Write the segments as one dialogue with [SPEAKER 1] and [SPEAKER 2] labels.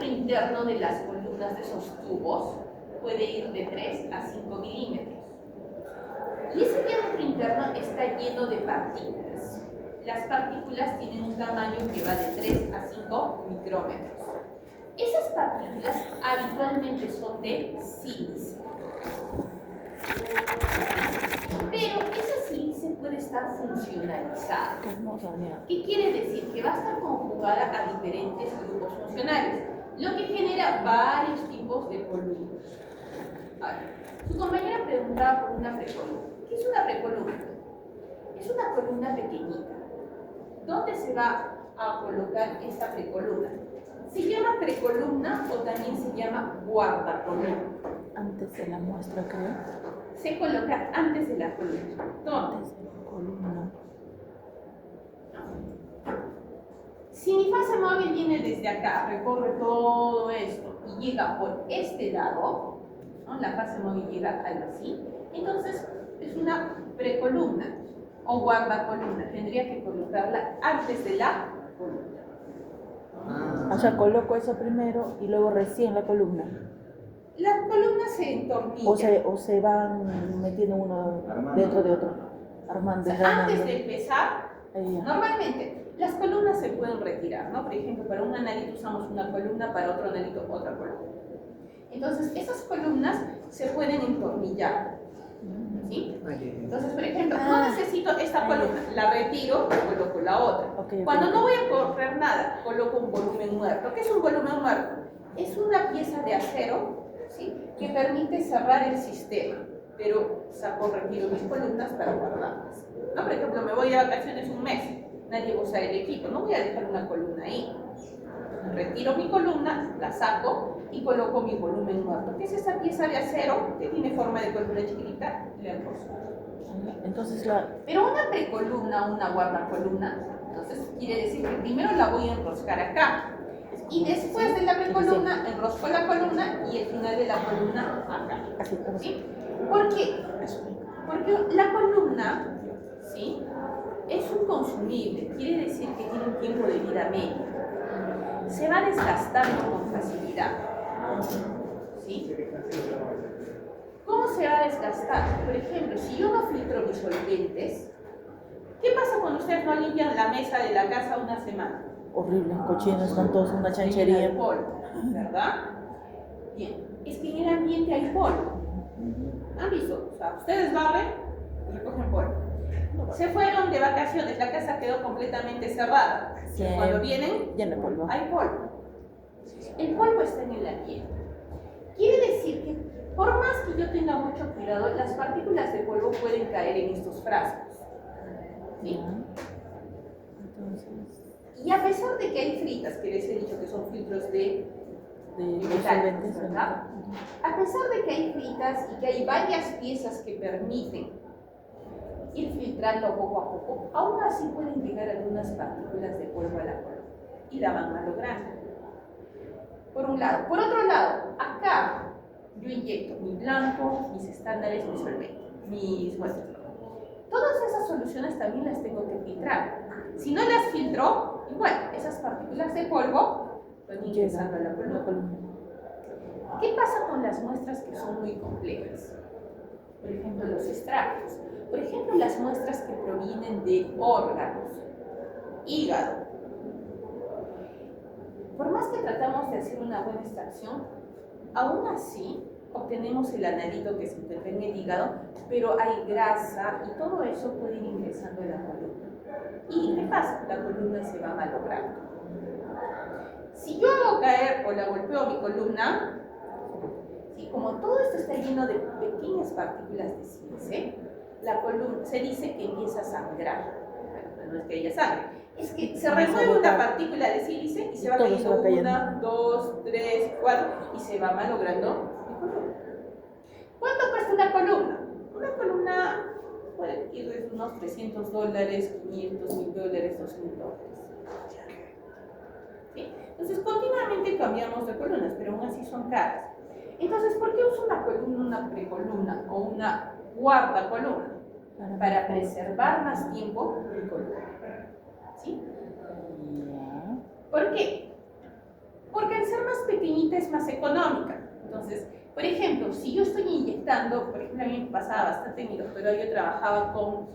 [SPEAKER 1] interno de las columnas de esos tubos puede ir de 3 a 5 milímetros. Y ese diámetro interno está lleno de partículas. Las partículas tienen un tamaño que va de 3 a 5 micrómetros. Esas partículas habitualmente son de sílice. Pero esa sílice puede estar funcionalizada. ¿Qué quiere decir? Que va a estar conjugada a diferentes grupos funcionales, lo que genera varios tipos de columnas. Ahora, su compañera preguntaba por una precolumna. ¿Qué es una precolumna? Es una columna pequeñita. ¿Dónde se va a colocar esta precolumna? Se llama precolumna o también se llama guardacolumna.
[SPEAKER 2] Antes de la muestra, creo.
[SPEAKER 1] Se coloca antes de la columna. ¿Dónde?
[SPEAKER 2] Antes de la columna.
[SPEAKER 1] Si mi fase móvil viene desde acá, recorre todo esto y llega por este lado, ¿no? La fase móvil llega algo así, entonces es una precolumna o guardacolumna. Tendría que colocarla antes de la columna.
[SPEAKER 2] O sea, coloco eso primero y luego recién la columna.
[SPEAKER 1] Las columnas se entornillan.
[SPEAKER 2] O se van metiendo uno dentro de otro, armando.
[SPEAKER 1] O sea, antes de empezar,
[SPEAKER 2] ahí.
[SPEAKER 1] Normalmente las columnas se pueden retirar, ¿no? Por ejemplo, para un analito usamos una columna, para otro analito otra columna. Entonces, esas columnas se pueden entornillar, ¿sí? Entonces, por ejemplo, no necesito esta columna, la retiro y coloco la otra. Cuando no voy a correr nada, coloco un volumen muerto. ¿Qué es un volumen muerto? Es una pieza de acero, ¿sí?, que permite cerrar el sistema, pero saco, retiro mis columnas para guardarlas, ¿no? Por ejemplo, me voy de vacaciones un mes, nadie va a usar el equipo, no voy a dejar una columna ahí. Retiro mi columna, la saco y coloco mi volumen muerto, que es esta pieza de acero que tiene forma de columna chiquitita y la enrosco.
[SPEAKER 2] Entonces
[SPEAKER 1] Pero una precolumna o una guardacolumna, entonces quiere decir que primero la voy a enroscar acá. Y después de la precolumna, enrosco la columna y el final de la columna acá. ¿Sí? ¿Por qué? Porque la columna, ¿sí?, es un consumible, quiere decir que tiene un tiempo de vida medio. Se va desgastando con facilidad. ¿Sí? ¿Cómo se va a desgastar? Por ejemplo, si yo no filtro mis solventes, ¿qué pasa cuando ustedes no limpian la mesa de la casa una semana?
[SPEAKER 2] Horrible, cochinos, con todos una chanchería.
[SPEAKER 1] Hay polvo, ¿verdad? Bien, es que en el ambiente hay polvo. ¿Han visto? O sea, ustedes barren, recogen polvo. Se fueron de vacaciones, la casa quedó completamente cerrada.
[SPEAKER 2] Sí.
[SPEAKER 1] Cuando vienen,
[SPEAKER 2] llena de polvo.
[SPEAKER 1] Hay polvo. El polvo está en el ambiente. Quiere decir que por más que yo tenga mucho cuidado, las partículas de polvo pueden caer en estos frascos. ¿Sí?
[SPEAKER 2] Entonces,
[SPEAKER 1] y a pesar de que hay fritas, que les he dicho que son filtros de
[SPEAKER 2] solventes,
[SPEAKER 1] ¿verdad? A pesar de que hay fritas y que hay varias piezas que permiten ir filtrando poco a poco, aún así pueden llegar algunas partículas de polvo a la columna y la van malogrando. Por un lado. Por otro lado, acá yo inyecto mi blanco, mis estándares, mi solvente, mis muestras. Todas esas soluciones también las tengo que filtrar. Si no las filtro, igual, esas partículas de polvo van ingresando a la columna. ¿Qué pasa con las muestras que son muy complejas? Por ejemplo, los extractos. Por ejemplo, las muestras que provienen de órganos, hígado. Por más que tratamos de hacer una buena extracción, aún así obtenemos el analito que se encuentra en el hígado, pero hay grasa y todo eso puede ir ingresando en la columna. ¿Y qué pasa? La columna se va malogrando. Si yo hago caer o la golpeo mi columna, ¿sí?, como todo esto está lleno de pequeñas partículas de sílice, la columna se dice que empieza a sangrar. Bueno, no es que haya sangre, es que se remueve una partícula de sílice y se va cayendo 1, 2, 3, 4 y se va malogrando mi columna. ¿Cuánto cuesta una columna? Una columna puede ir desde unos $300, $500, $1,000, $2,000. ¿Sí? Entonces, continuamente cambiamos de columnas, pero aún así son caras. Entonces, ¿por qué uso una columna, una precolumna o una guardacolumna? Para preservar más tiempo mi columna. ¿Sí? ¿Por qué? Porque ser más pequeñita es más económica. Entonces, por ejemplo, si yo estoy inyectando, por ejemplo, a mí me pasaba bastante en mi doctorado, yo trabajaba con,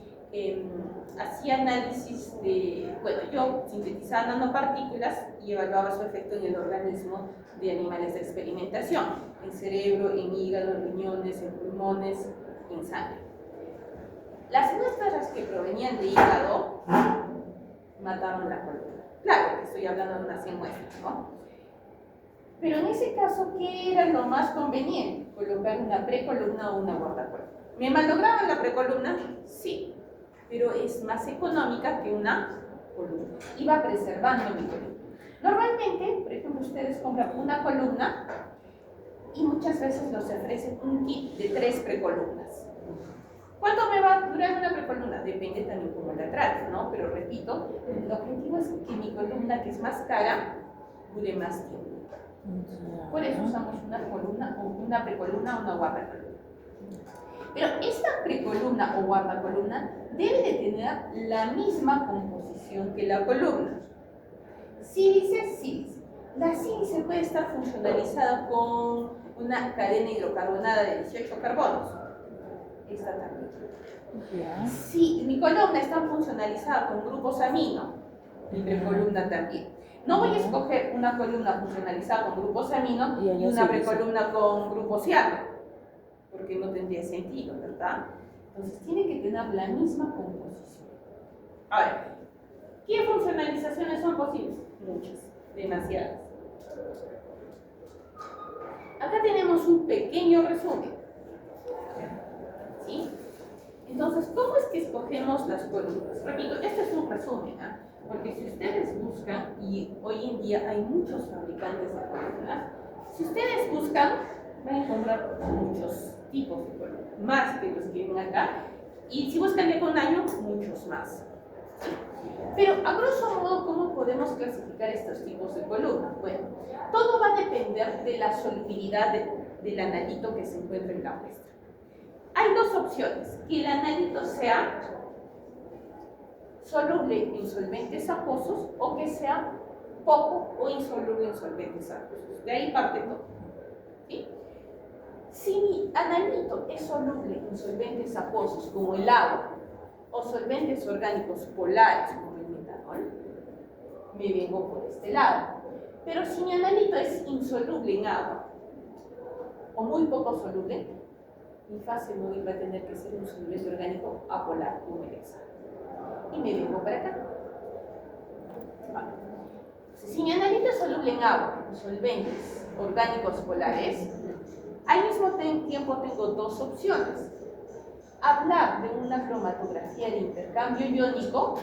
[SPEAKER 1] hacía análisis de, bueno, yo sintetizaba nanopartículas y evaluaba su efecto en el organismo de animales de experimentación, en cerebro, en hígado, en riñones, en pulmones, en sangre. Las muestras que provenían de hígado mataron la columna. Claro que estoy hablando de unas 100 muestras, ¿no? Pero en ese caso, ¿qué era lo más conveniente? Colocar una precolumna o una guardacolumna. ¿Me malograban la precolumna? Sí, pero es más económica que una columna. Iba preservando mi columna. Normalmente, por ejemplo, ustedes compran una columna y muchas veces los ofrecen un kit de 3 precolumnas. ¿Cuánto me va a durar una precolumna? Depende también cómo la trates, ¿no? Pero repito, el objetivo es que mi columna, que es más cara, dure más tiempo. Por eso usamos una precolumna o una guardacolumna. Pero esta precolumna o guardacolumna debe de tener la misma composición que la columna. Sílice. La sílice puede estar funcionalizada con una cadena hidrocarbonada de 18 carbonos. Esta también. Si mi columna está funcionalizada con grupos amino, mi precolumna también. No voy a escoger una columna funcionalizada con grupos amino y una precolumna con grupos ciano, porque no tendría sentido, ¿verdad? Entonces tiene que tener la misma composición. A ver, ¿qué funcionalizaciones son posibles? Muchas, demasiadas. Acá tenemos un pequeño resumen. ¿Sí? Entonces, ¿cómo es que escogemos las columnas? Repito, este es un resumen, ¿eh? Porque si ustedes buscan, y hoy en día hay muchos fabricantes de columnas, si ustedes buscan, van a encontrar muchos tipos de columnas, más que los que ven acá, y si buscan de un año, muchos más. Pero, a grosso modo, ¿cómo podemos clasificar estos tipos de columnas? Bueno, todo va a depender de la solubilidad del analito que se encuentra en la muestra. Hay dos opciones, que el analito sea soluble en solventes acuosos o que sea poco o insoluble en solventes acuosos. De ahí parte todo. ¿Sí? Si mi analito es soluble en solventes acuosos como el agua o solventes orgánicos polares como el metanol, me vengo por este lado. Pero si mi analito es insoluble en agua o muy poco soluble, mi fase móvil va a tener que ser un solvente orgánico apolar, un hexano. Y me vengo para acá. Vale. Si mi analito es soluble en agua, solventes orgánicos polares, al mismo tiempo tengo dos opciones. Hablar de una cromatografía de intercambio iónico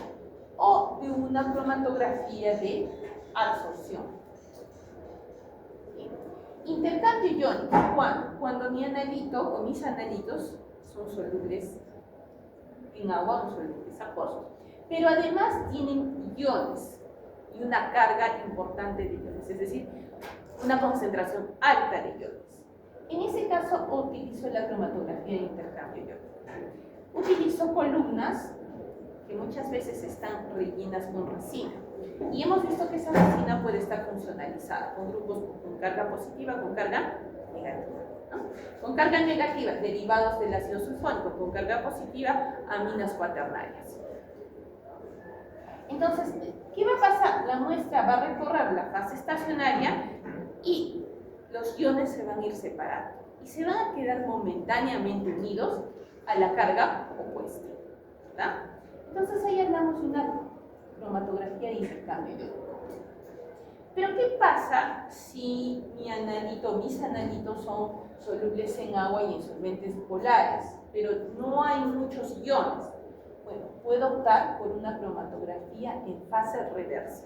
[SPEAKER 1] o de una cromatografía de absorción. Intercambio iónico, cuando mi analito o mis analitos son solubles en agua o solventes acuosos, pero además tienen iones y una carga importante de iones, es decir, una concentración alta de iones. En ese caso utilizo la cromatografía de intercambio iónico. Utilizo columnas que muchas veces están rellenas con resina. Y hemos visto que esa resina puede estar funcionalizada con grupos con carga positiva, con carga negativa. ¿No? Con carga negativa, derivados del ácido sulfónico, con carga positiva, aminas cuaternarias. Entonces, ¿qué va a pasar? La muestra va a recorrer la fase estacionaria y los iones se van a ir separando y se van a quedar momentáneamente unidos a la carga opuesta. ¿Verdad? Entonces ahí hablamos de una cromatografía de intercambio iónico. Pero ¿qué pasa si mis analitos son solubles en agua y en solventes polares, pero no hay muchos iones? Bueno, puedo optar por una cromatografía en fase reversa.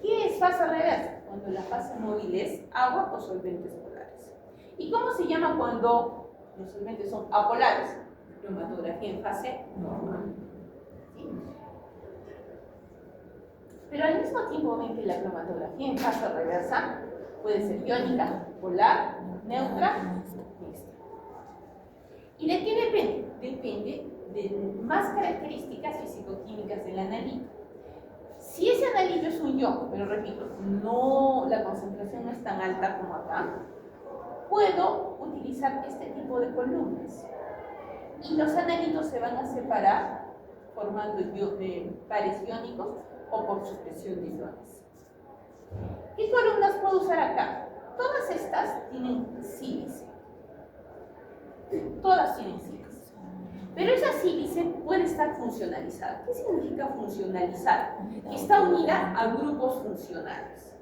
[SPEAKER 1] ¿Qué es fase reversa? Cuando la fase móvil es agua o solventes polares. ¿Y cómo se llama cuando los solventes son apolares? Cromatografía en fase normal. ¿Sí? Pero al mismo tiempo ven que la cromatografía en fase reversa puede ser iónica, polar, neutra, mixta. ¿Y de qué depende? Depende de más características físico-químicas del analito. Si ese analito es un yo, pero repito, no, la concentración no es tan alta como acá, puedo utilizar este tipo de columnas. Y los analitos se van a separar formando pares iónicos o por supresión de iones. ¿Qué columnas puedo usar acá? Todas estas tienen sílice. Todas tienen sílice. Pero esa sílice puede estar funcionalizada. ¿Qué significa funcionalizar? Está unida a grupos funcionales.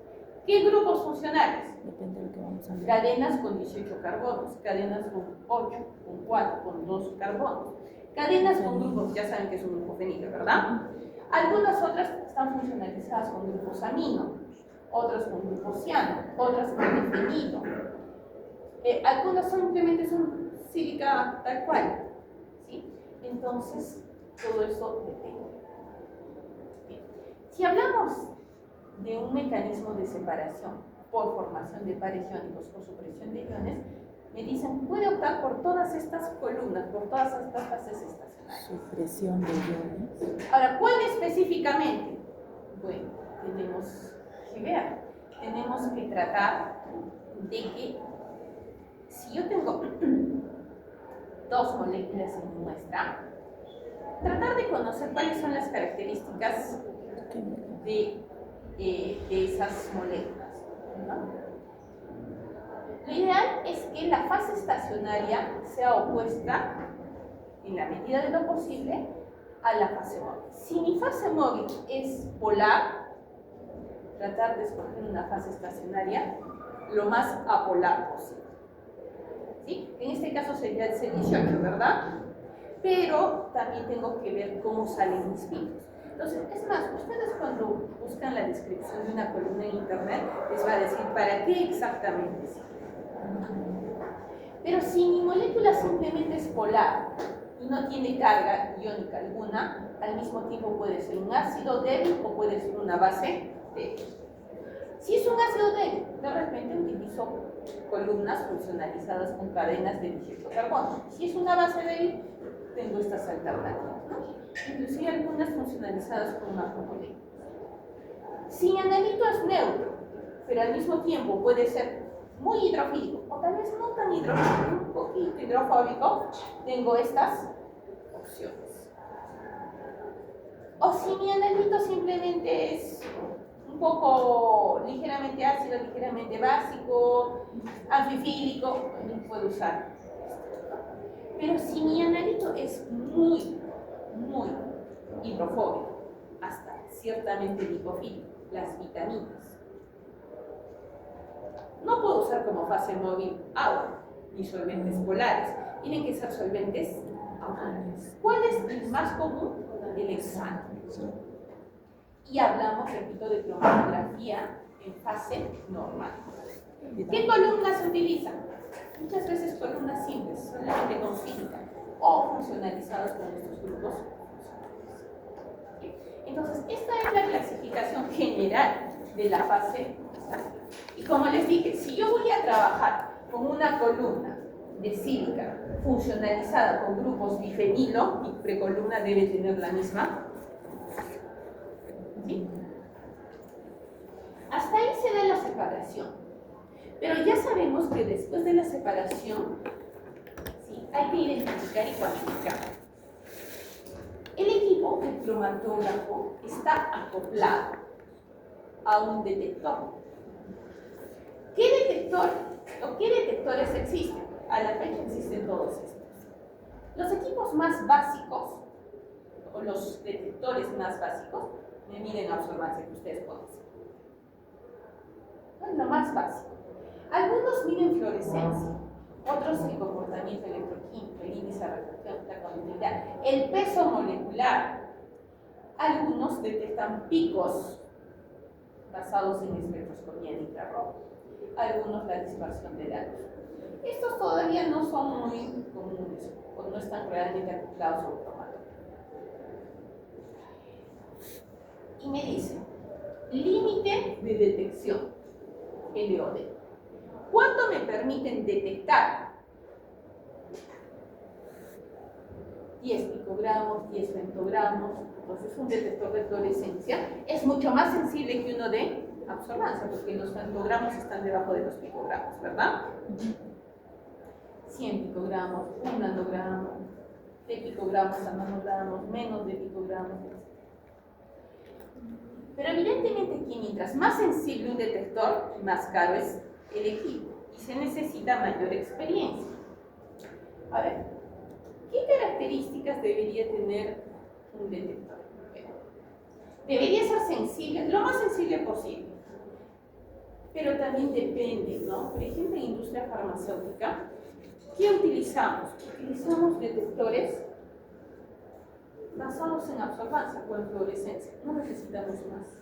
[SPEAKER 1] ¿Qué grupos funcionales?
[SPEAKER 2] Depende de lo que vamos a ver.
[SPEAKER 1] Cadenas con 18 carbonos, cadenas con 8, con 4, con 2 carbonos. Cadenas con grupos, ya saben que es un grupo fenilo, ¿verdad? Algunas otras están funcionalizadas con grupos amino, otras con grupos ciano, otras con fenilo. Algunas simplemente son sílica tal cual, ¿sí? Entonces, todo eso depende. Bien. Si hablamos de un mecanismo de separación por formación de pares iónicos o supresión de iones, me dicen, puede optar por todas estas columnas, por todas estas fases estacionarias.
[SPEAKER 2] Supresión de iones.
[SPEAKER 1] Ahora, ¿cuál específicamente? Bueno, tenemos que ver, tenemos que tratar de que si yo tengo dos moléculas en mi muestra, tratar de conocer cuáles son las características de esas moléculas, ¿no? Lo ideal es que la fase estacionaria sea opuesta, en la medida de lo posible, a la fase móvil. Si mi fase móvil es polar, tratar de escoger una fase estacionaria lo más apolar posible. ¿Sí? En este caso sería el C18, ¿verdad? Pero también tengo que ver cómo salen mis picos. Entonces, es más, ustedes cuando buscan la descripción de una columna en internet, les va a decir para qué exactamente sirve. Pero si mi molécula simplemente es polar y no tiene carga iónica alguna, al mismo tiempo puede ser un ácido débil o puede ser una base débil. Si es un ácido débil, de repente utilizo columnas funcionalizadas con cadenas de 18 carbonos. Si es una base débil, tengo estas alternativas, ¿no? Inclusive algunas funcionalizadas con macromoléculas. Si mi analito es neutro, pero al mismo tiempo puede ser muy hidrofílico, o tal vez no tan hidrofílico, un poquito hidrofóbico, tengo estas opciones. O si mi analito simplemente es un poco ligeramente ácido, ligeramente básico, anfifílico, puedo usar esto. Pero si mi analito es muy hidrofóbico, hasta ciertamente lipofílico, las vitaminas, no puedo usar como fase móvil agua ni solventes polares, tienen que ser solventes aguables. ¿Cuál es el más común? El hexano. Y hablamos, repito, de cromatografía en fase normal. ¿Qué columnas se utilizan? Muchas veces columnas simples, solamente con sílica, o funcionalizadas con estos grupos funcionales. Entonces, esta es la clasificación general de la fase. Y como les dije, si yo voy a trabajar con una columna de sílica funcionalizada con grupos bifenilo, mi precolumna debe tener la misma. ¿Sí? Hasta ahí se da la separación. Pero ya sabemos que después de la separación, ¿sí?, hay que identificar y cuantificar. El equipo del cromatógrafo está acoplado a un detector. ¿Qué detector o qué detectores existen? A la fecha existen todos estos. Los equipos más básicos, o los detectores más básicos, me miden absorbancia que ustedes conocen. Es lo más básico. Algunos miden fluorescencia, otros el comportamiento electroquímico, el índice de refracción, la conductividad, el peso molecular. Algunos detectan picos basados en espectroscopía en infrarrojo. Algunos la dispersión de la luz. Estos todavía no son muy comunes o no están realmente acoplados a un cromatógrafo. Y me dice, límite de detección, LOD. ¿Cuánto me permiten detectar? 10 picogramos, 10 femtogramos. Entonces un detector de fluorescencia es mucho más sensible que uno de absorbancia, porque los femtogramos están debajo de los picogramos, ¿verdad? 100 picogramos, 1 nanogramo, de picogramos a nanogramos, menos de picogramos, etc. Pero evidentemente aquí, mientras más sensible un detector, más caro es el equipo y se necesita mayor experiencia. A ver, ¿qué características debería tener un detector? Bueno, debería ser sensible, lo más sensible posible, pero también depende, ¿no? Por ejemplo, en industria farmacéutica, ¿qué utilizamos? Utilizamos detectores basados en absorbancia o en fluorescencia, no necesitamos más.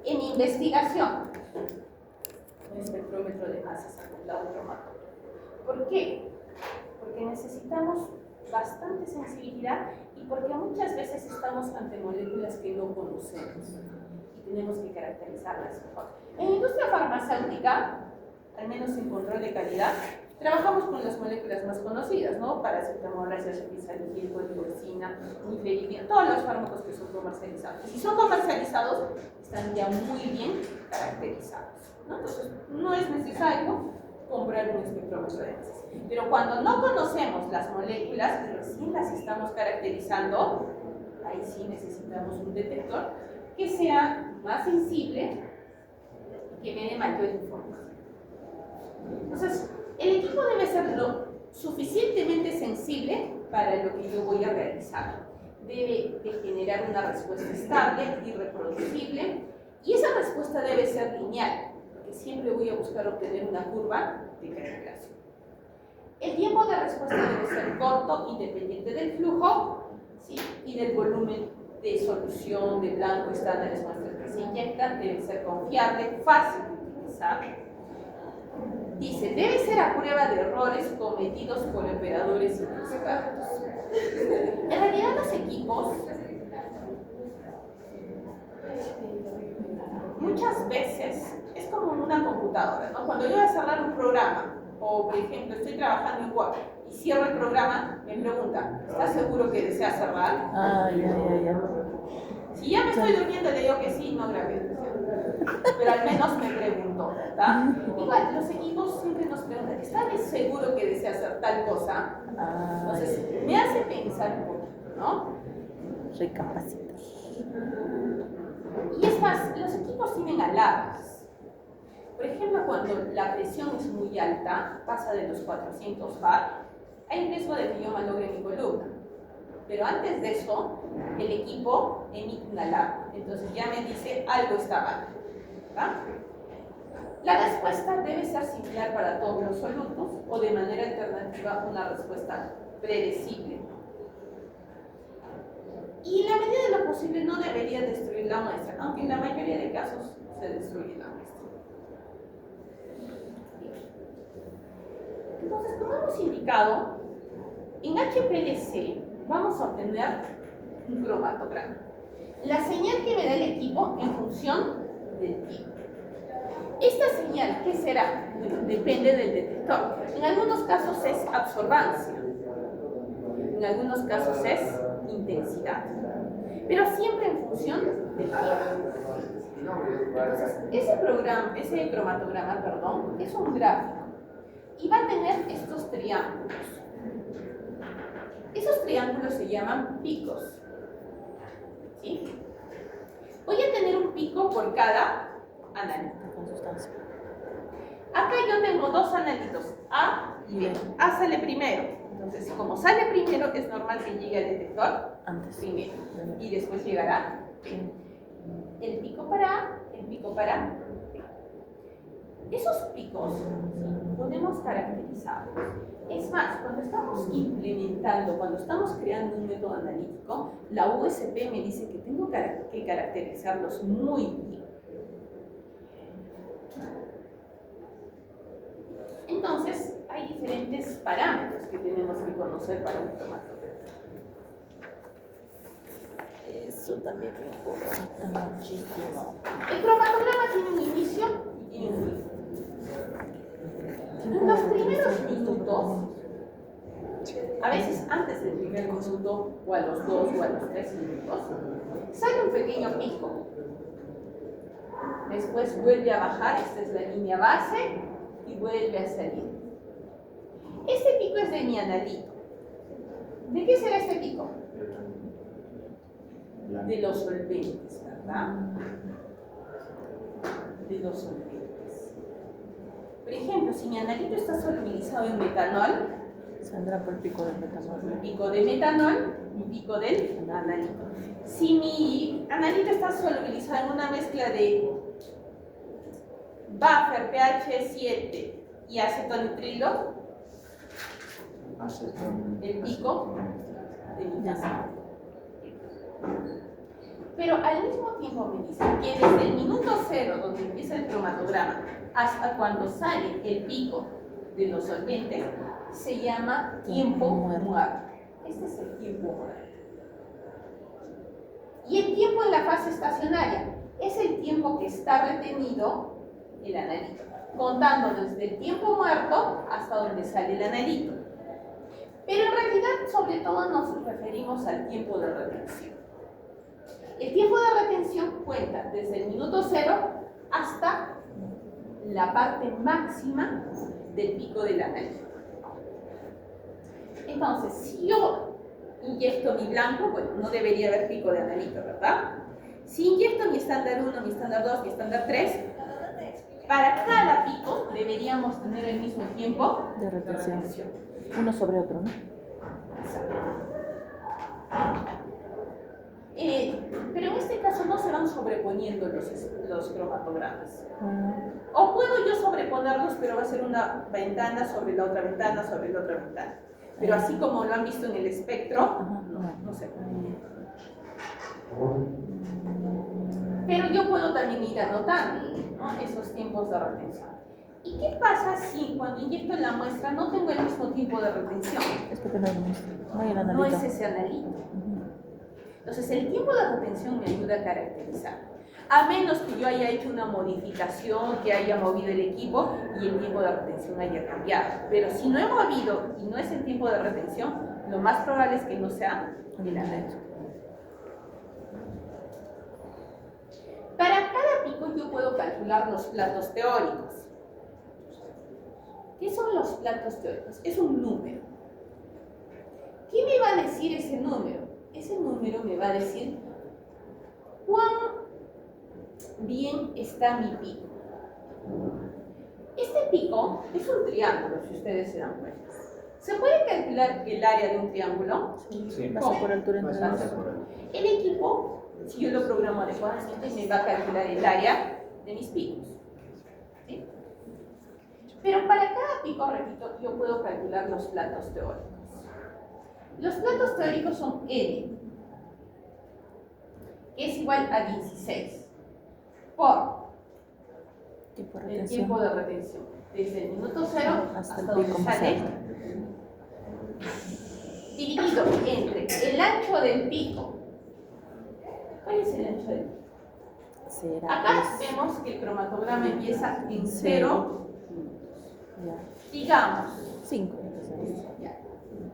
[SPEAKER 1] En investigación, un espectrómetro de masas acoplado a un cromatógrafo. ¿Por qué? Porque necesitamos bastante sensibilidad y porque muchas veces estamos ante moléculas que no conocemos y tenemos que caracterizarlas mejor. En industria farmacéutica, al menos en control de calidad, trabajamos con las moléculas más conocidas, ¿no? Paracetamol, acetylsalicil, colchicina, nifedipina, todos los fármacos que son comercializados. Y si son comercializados, están ya muy bien caracterizados, ¿no? Entonces, no es necesario comprar un espectrómetro de masas. Pero cuando no conocemos las moléculas y recién las estamos caracterizando, ahí sí necesitamos un detector que sea más sensible y que me dé mayor información. Entonces, el equipo debe ser lo suficientemente sensible para lo que yo voy a realizar. Debe de generar una respuesta estable y reproducible, y esa respuesta debe ser lineal, porque siempre voy a buscar obtener una curva de calibración. El tiempo de respuesta debe ser corto y dependiente del flujo, ¿sí? Y del volumen de solución, de blanco, estándares, muestras que se inyectan. Debe ser confiable, fácil de utilizar. Dice, debe ser a prueba de errores cometidos por operadores inexpertos. En realidad los equipos muchas veces es como una computadora, ¿no? Cuando yo voy a cerrar un programa, o por ejemplo estoy trabajando en Word y cierro el programa, me pregunta, ¿estás seguro que deseas cerrar?
[SPEAKER 2] Ya.
[SPEAKER 1] Si ya me estoy durmiendo, le digo que sí, no grabé. Pero al menos me preguntó, ¿verdad? Igual, los equipos siempre nos preguntan, ¿estás seguro que desea hacer tal cosa? Entonces, me hace pensar un poquito, ¿no?
[SPEAKER 2] Recapacitar.
[SPEAKER 1] Y es más, los equipos tienen alarmas. Por ejemplo, cuando la presión es muy alta, pasa de los 400 bar, hay un riesgo de que yo malogre mi columna. Pero antes de eso, el equipo emite una alarma. Entonces ya me dice, algo está mal, ¿verdad? La respuesta debe ser similar para todos los solutos o de manera alternativa una respuesta predecible. Y en la medida de lo posible no debería destruir la muestra, aunque en la mayoría de casos se destruye la muestra. Entonces, como hemos indicado, en HPLC vamos a obtener un cromatograma. La señal que me da el equipo en función del tipo. Esta señal, ¿qué será? Bueno, depende del detector. En algunos casos es absorbancia, en algunos casos es intensidad, pero siempre en función del tipo. Entonces, ese cromatograma, es un gráfico y va a tener estos triángulos. Esos triángulos se llaman picos, ¿sí? Voy a tener un pico por cada analito. Acá yo tengo dos analitos, A y B. A sale primero. Entonces, como sale primero, es normal que llegue al detector primero. Y después llegará B. El pico para A, el pico para B. Esos picos, ¿sí?, podemos caracterizarlos. Es más, cuando estamos implementando, cuando estamos creando un método analítico, la USP me dice que tengo que caracterizarlos muy bien. Entonces, hay diferentes parámetros que tenemos que conocer para un cromatograma.
[SPEAKER 2] Eso también me importa muchísimo.
[SPEAKER 1] El cromatograma tiene un inicio y tiene un fin. En los primeros minutos, a veces antes del primer minuto, o a los 2 o a los 3 minutos, sale un pequeño pico. Después vuelve a bajar, esta es la línea base, y vuelve a salir. Este pico es de mi analito. ¿De qué será este pico? De los solventes, ¿verdad? De los solventes. Por ejemplo, si mi analito está solubilizado en metanol,
[SPEAKER 2] saldrá por el pico del metanol.
[SPEAKER 1] un pico de metanol, un pico del analito. Si mi analito está solubilizado en una mezcla de buffer pH 7 y acetonitrilo, el pico de metanol. Pero al mismo tiempo me dicen que desde el minuto 0, donde empieza el cromatograma, hasta cuando sale el pico de los solventes, se llama tiempo muerto. Este es el tiempo muerto. Y el tiempo en la fase estacionaria es el tiempo que está retenido el analito, contando desde el tiempo muerto hasta donde sale el analito. Pero en realidad, sobre todo, nos referimos al tiempo de retención. El tiempo de retención cuenta desde el minuto 0 hasta la parte máxima del pico del analito. Entonces, si yo inyecto mi blanco, bueno, no debería haber pico de analito, ¿verdad? Si inyecto mi estándar 1, mi estándar 2, mi estándar 3, para cada pico deberíamos tener el mismo tiempo
[SPEAKER 2] De retención. Uno sobre otro, ¿no?
[SPEAKER 1] Exacto. Pero en este caso no se van sobreponiendo los cromatogramas. O puedo yo sobreponerlos, pero va a ser una ventana sobre la otra ventana, sobre la otra ventana. Pero así como lo han visto en el espectro, no se puede. Pero yo puedo también ir anotando, ¿no?, esos tiempos de retención. ¿Y qué pasa si cuando inyecto en la muestra no tengo el mismo tiempo de retención?
[SPEAKER 2] Es porque no hay muestra, no hay el analito.
[SPEAKER 1] No es ese analito. Entonces, el tiempo de retención me ayuda a caracterizar. A menos que yo haya hecho una modificación, que haya movido el equipo y el tiempo de retención haya cambiado. Pero si no he movido y no es el tiempo de retención, lo más probable es que no sea el analito. Para cada pico yo puedo calcular los platos teóricos. ¿Qué son los platos teóricos? Es un número. ¿Qué me va a decir ese número? Ese número me va a decir cuán bien está mi pico. Este pico es un triángulo, si ustedes se dan cuenta. ¿Se puede calcular el área de un triángulo?
[SPEAKER 2] Sí, pasa por altura entre dos.
[SPEAKER 1] El equipo, si yo lo programo adecuadamente, me va a calcular el área de mis picos. ¿Sí? Pero para cada pico, repito, yo puedo calcular los platos teóricos. Los platos teóricos son N, que es igual a 16, por el tiempo de retención, desde el minuto 0 hasta donde sale, dividido entre el ancho del pico. ¿Cuál es el ancho del pico? Acá vemos que el cromatograma empieza en 0, digamos
[SPEAKER 2] 5.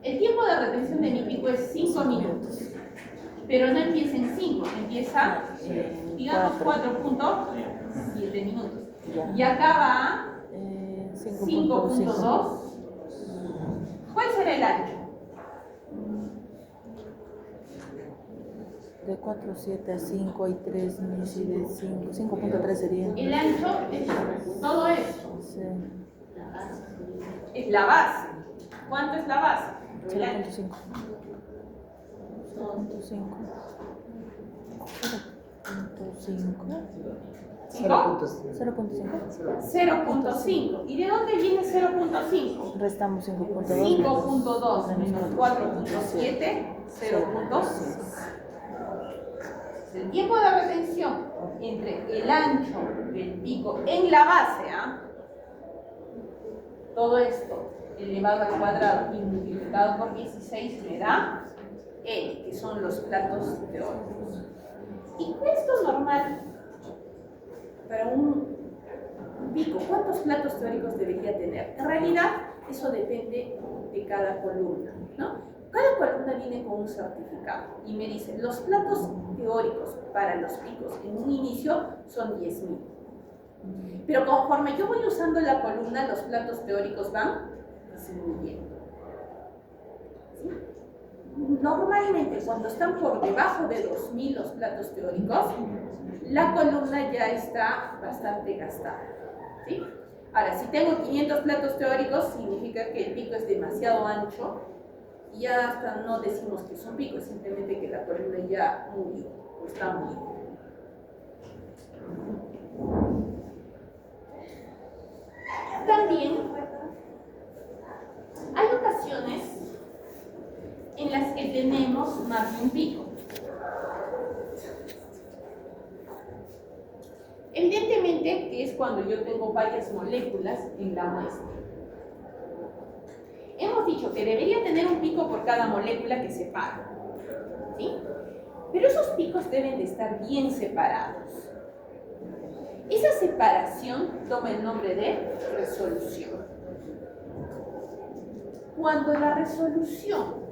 [SPEAKER 1] El tiempo de retención de mi pico es 5 minutos, pero no empieza en 5, empieza, digamos, 4.7 minutos. Y acaba a 5.2. ¿Cuál será el ancho?
[SPEAKER 2] De 4.7 a 5 hay 3 meses y de 5.3 sería.
[SPEAKER 1] El ancho es todo esto.
[SPEAKER 2] Sí.
[SPEAKER 1] Es la base. ¿Cuánto es la base?
[SPEAKER 2] 0.5. 0.5. ¿Y de dónde viene 0.5? Restamos 5.2.
[SPEAKER 1] 5.2 menos 4.7, 0.6. El tiempo de retención entre el ancho del pico en la base, todo esto elevado al cuadrado y multiplicado por 16 me da N, que son los platos teóricos. ¿Y esto es normal para un pico? ¿Cuántos platos teóricos debería tener? En realidad, eso depende de cada columna, ¿no? Cada columna viene con un certificado y me dice, los platos teóricos para los picos en un inicio son 10.000. Pero conforme yo voy usando la columna, los platos teóricos van disminuyendo. ¿Sí? Normalmente, cuando están por debajo de 2.000 los platos teóricos, la columna ya está bastante gastada. ¿Sí? Ahora, si tengo 500 platos teóricos, significa que el pico es demasiado ancho y ya hasta no decimos que es un pico, simplemente que la columna ya murió o está muriendo. También hay ocasiones en las que tenemos más de un pico. Evidentemente que es cuando yo tengo varias moléculas en la muestra. Hemos dicho que debería tener un pico por cada molécula que separa, ¿sí? Pero esos picos deben de estar bien separados. Esa separación toma el nombre de resolución. Cuando la resolución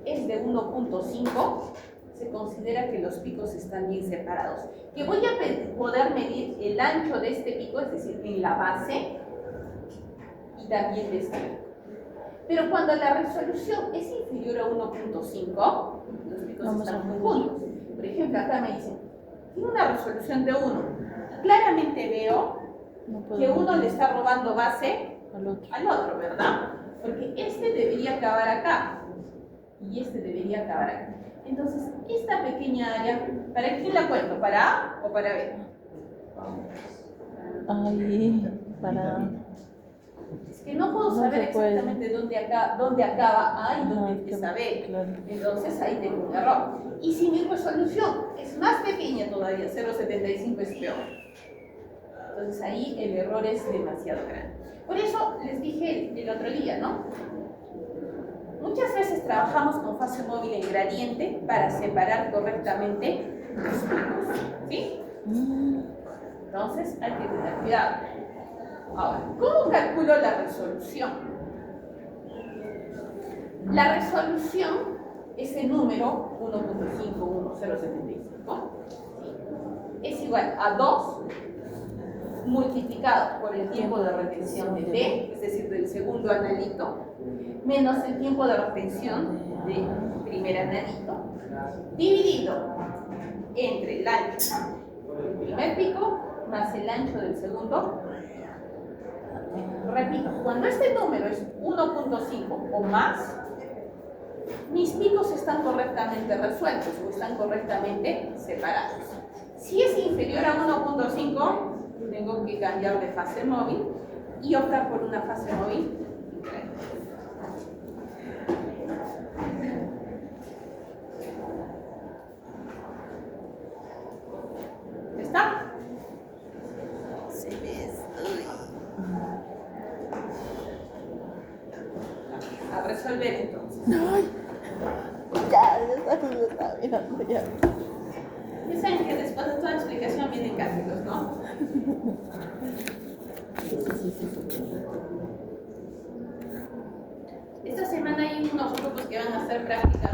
[SPEAKER 1] es de 1.5, se considera que los picos están bien separados. Que voy a poder medir el ancho de este pico, es decir, en la base y también de este pico. Pero cuando la resolución es inferior a 1.5, los picos están muy juntos. Por ejemplo, acá me dicen, tiene una resolución de 1. Claramente veo que uno le está robando base al otro, ¿verdad? Porque este debería acabar acá y este debería acabar acá. Entonces, esta pequeña área, ¿para quién la cuento? ¿Para A o para B?
[SPEAKER 2] Ay, para...
[SPEAKER 1] Es que no puedo saber exactamente dónde acaba A y dónde empieza B.
[SPEAKER 2] Claro.
[SPEAKER 1] Entonces, ahí tengo un error. Y si mi resolución es más pequeña todavía, 0.75 es peor. Entonces, ahí el error es demasiado grande. Por eso les dije el otro día, ¿no? Muchas veces trabajamos con fase móvil en gradiente para separar correctamente los picos, ¿sí? Entonces hay que tener cuidado. Ahora, ¿cómo calculo la resolución? La resolución es el número 1.51075, ¿sí? Es igual a 2 multiplicado por el tiempo de retención de T, es decir, del segundo analito, menos el tiempo de retención del primer analito, dividido entre el ancho del primer pico más el ancho del segundo. Repito, cuando este número es 1.5 o más, mis picos están correctamente resueltos o están correctamente separados. Si es inferior a 1.5, tengo que cambiar de fase móvil y optar por una fase móvil diferente. ¿Está?
[SPEAKER 2] Se ve.
[SPEAKER 1] A resolver entonces.
[SPEAKER 2] Ay, ya lo estaba mirando ya.
[SPEAKER 1] Ya saben que después de toda la explicación vienen cálculos, ¿no? Esta semana hay unos grupos que van a hacer prácticas